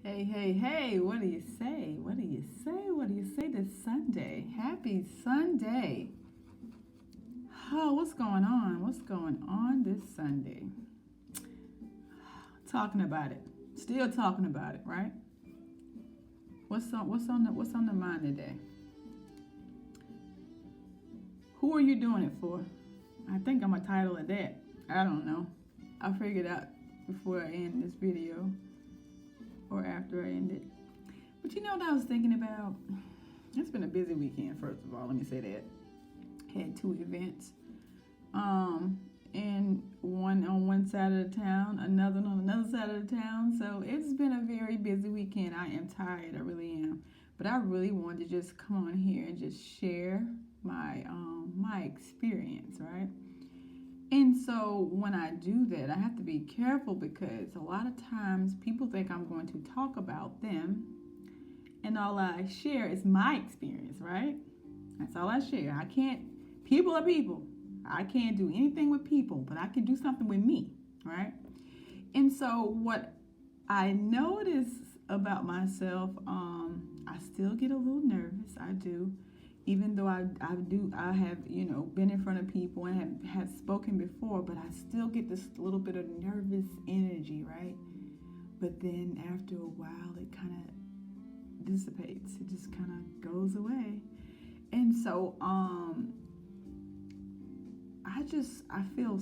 Hey, hey, hey, what do you say? What do you say? What do you say this Sunday? Happy Sunday. Oh, what's going on? What's going on this Sunday? Talking about it. Still talking about it, right? What's on the mind today? Who are you doing it for? I think I'm gonna title it that. I don't know. I'll figure it out before I end this video or after I end it. But you know what I was thinking about? It's been a busy weekend, first of all. Let me say that. Had two events. And one on one side of the town, another on another side of the town. So it's been a very busy weekend. I am tired, I really am. But I really wanted to just come on here and just share my experience, right? And so when I do that, I have to be careful because a lot of times people think I'm going to talk about them, and all I share is my experience, right? That's all I share. I can't, people are people. I can't do anything with people, but I can do something with me, right? And so what I notice about myself, I still get a little nervous. I do. Even though I have, been in front of people and have spoken before, but I still get this little bit of nervous energy, right? But then after a while, it kind of dissipates. It just kind of goes away. And so, I feel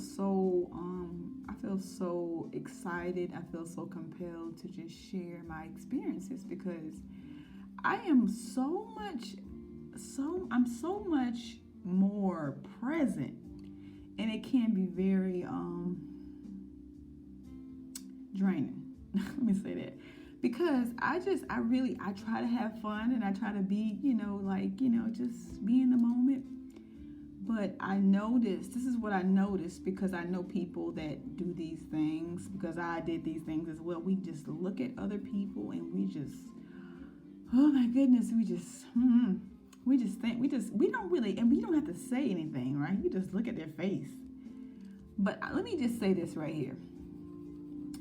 so excited. I feel so compelled to just share my experiences because I am I'm so much more present, and it can be very draining. Let me say that, because I try to have fun, and I try to be, just be in the moment. But this is what I noticed, because I know people that do these things, because I did these things as well. We just look at other people and we just, oh my goodness, we don't really, and we don't have to say anything, right? You just look at their face. But let me just say this right here.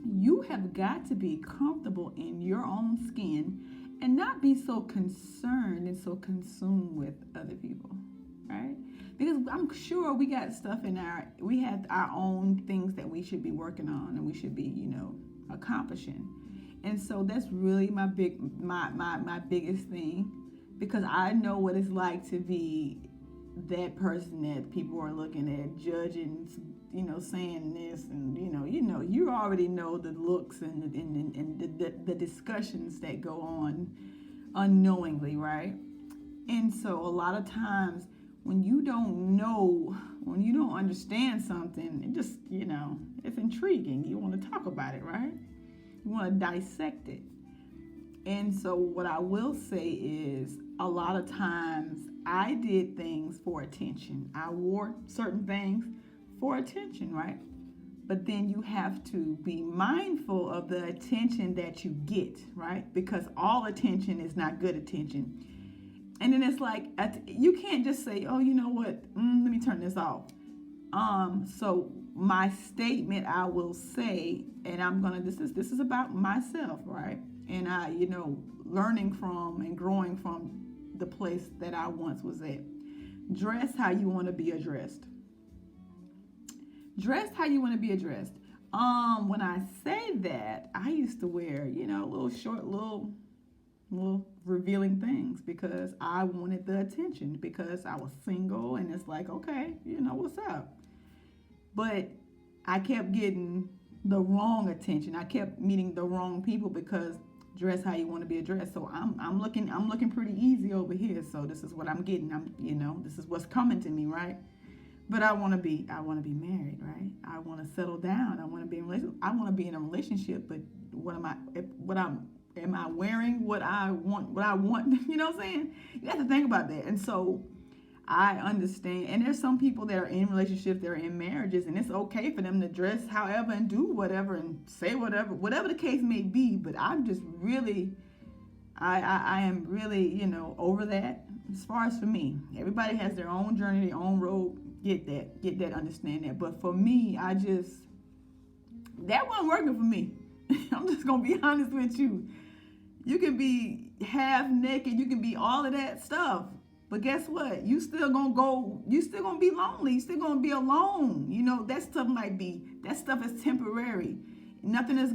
You have got to be comfortable in your own skin and not be so concerned and so consumed with other people, right? Because I'm sure we got stuff we have our own things that we should be working on and we should be, accomplishing. And so that's really my biggest thing, because I know what it's like to be that person that people are looking at, judging, saying this, and you already know the looks and the discussions that go on unknowingly, right? And so a lot of times when you don't understand something, it just, it's intriguing. You want to talk about it, right? You want to dissect it. And so what I will say is, a lot of times I did things for attention. I wore certain things for attention, right? But then you have to be mindful of the attention that you get, right? Because all attention is not good attention. And then it's like, you can't just say, oh, you know what? Let me turn this off. So my statement, I will say, and this is about myself, right? And I, learning from and growing from the place that I once was at. Dress how you want to be addressed. Dress how you want to be addressed. When I say that, I used to wear, little short, little revealing things, because I wanted the attention, because I was single, and it's like, okay, what's up? But I kept getting the wrong attention. I kept meeting the wrong people, because dress how you want to be addressed. So I'm looking pretty easy over here. So this is what I'm getting. This is what's coming to me, right? But I want to be married, right? I want to settle down. I want to be in a relationship. But am I wearing what I want? You know what I'm saying? You have to think about that. And so I understand. And there's some people that are in relationships, they're in marriages, and it's okay for them to dress however and do whatever and say whatever the case may be. But I'm just really, I am really, over that. As far as for me, everybody has their own journey, their own road. Get that, understand that. But for me, that wasn't working for me. I'm just going to be honest with you. You can be half naked. You can be all of that stuff. But guess what? You still gonna be lonely. You still gonna be alone. That stuff that stuff is temporary. Nothing is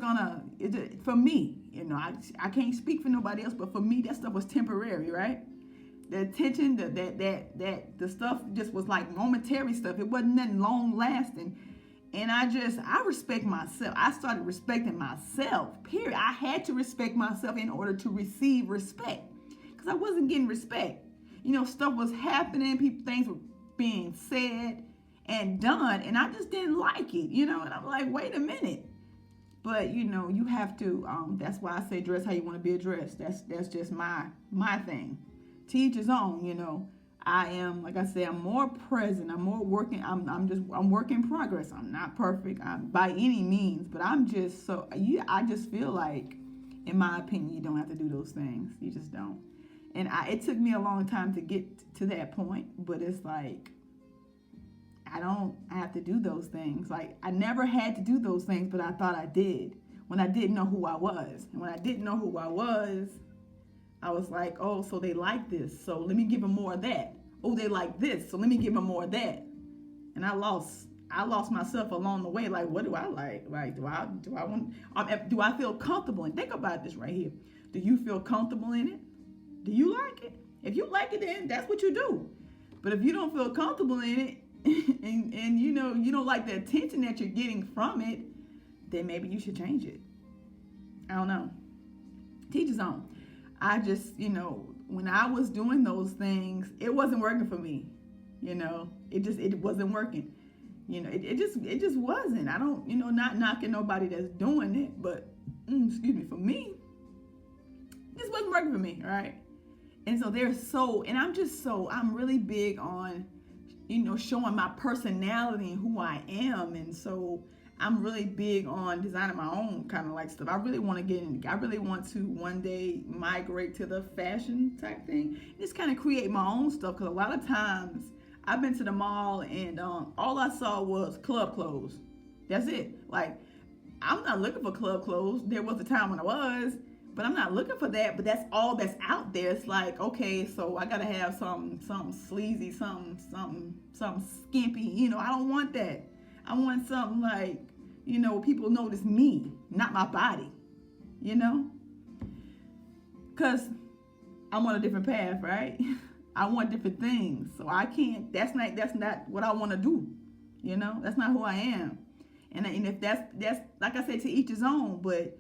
for me, I can't speak for nobody else, but for me, that stuff was temporary, right? The attention, the stuff just was like momentary stuff. It wasn't nothing long lasting. And I respect myself. I started respecting myself, period. I had to respect myself in order to receive respect, because I wasn't getting respect. Stuff was happening, things were being said and done, and I just didn't like it, and I'm like, wait a minute. But, you have to, that's why I say dress how you want to be addressed. That's just my thing. To each his own, I am, like I say, I'm more present. I'm more working. I'm work in progress. I'm not perfect by any means, but I'm just I just feel like, in my opinion, you don't have to do those things. You just don't. And it took me a long time to get to that point, but it's like, I have to do those things. Like, I never had to do those things, but I thought I did when I didn't know who I was. And when I didn't know who I was like, oh, so they like this, so let me give them more of that. Oh, they like this, so let me give them more of that. And I lost myself along the way. Like, what do I like? Like, do I feel comfortable? And think about this right here. Do you feel comfortable in it? Do you like it? If you like it, then that's what you do. But if you don't feel comfortable in it, and you don't like the attention that you're getting from it, then maybe you should change it. I don't know. Teach his own. I just, when I was doing those things, it wasn't working for me. It wasn't working. It just wasn't. I don't, not knocking nobody that's doing it, but for me, this wasn't working for me, right? And so I'm really big on, showing my personality and who I am. And so I'm really big on designing my own kind of like stuff. I really want to one day migrate to the fashion type thing. Just kind of create my own stuff. Because a lot of times I've been to the mall and all I saw was club clothes. That's it. Like, I'm not looking for club clothes. There was a time when I was, but I'm not looking for that. But that's all that's out there. It's like, okay, so I gotta have something sleazy, something skimpy. I don't want that. I want something like, people notice me, not my body. Because I'm on a different path, right? I want different things, so I can't. That's not what I want to do. That's not who I am. And if that's like I said, to each his own. But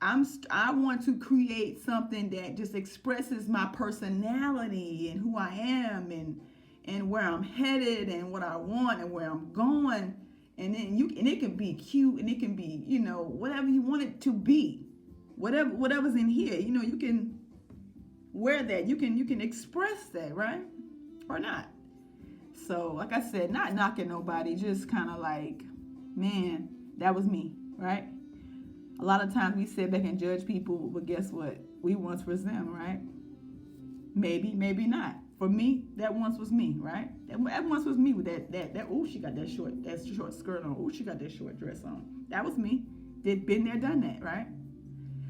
I want to create something that just expresses my personality and who I am and where I'm headed and what I want and where I'm going. And then it can be cute, and it can be, whatever you want it to be. Whatever's in here, you can wear that. You can express that, right? Or not. So, like I said, not knocking nobody, just kind of like, man, that was me, right? A lot of times we sit back and judge people, but guess what? We once was them, right? Maybe not. For me, that once was me, right? That once was me with that. Oh, she got that short skirt on. Oh, she got that short dress on. That was me. They'd been there, done that, right?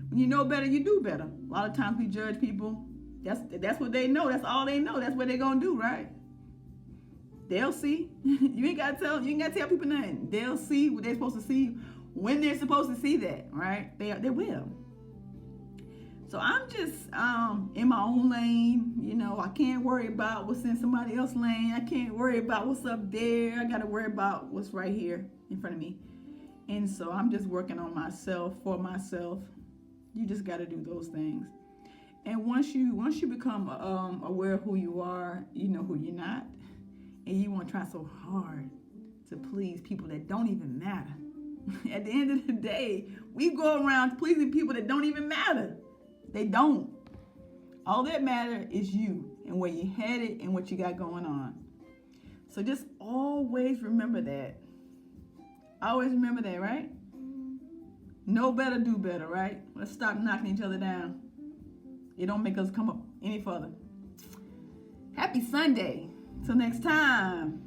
When you know better, you do better. A lot of times we judge people. That's what they know. That's all they know. That's what they're gonna do, right? They'll see. You ain't gotta tell people nothing. They'll see what they're supposed to see when they're supposed to see that, right? They will. So I'm just in my own lane. I can't worry about what's in somebody else's lane. I can't worry about what's up there. I got to worry about what's right here in front of me. And so I'm just working on myself, for myself. You just got to do those things. And once you become aware of who you are, you know who you're not. And you won't try so hard to please people that don't even matter. At the end of the day, we go around pleasing people that don't even matter. They don't. All that matters is you and where you're headed and what you got going on. So just always remember that. Always remember that, right? Know better, do better, right? Let's stop knocking each other down. It don't make us come up any further. Happy Sunday. Till next time.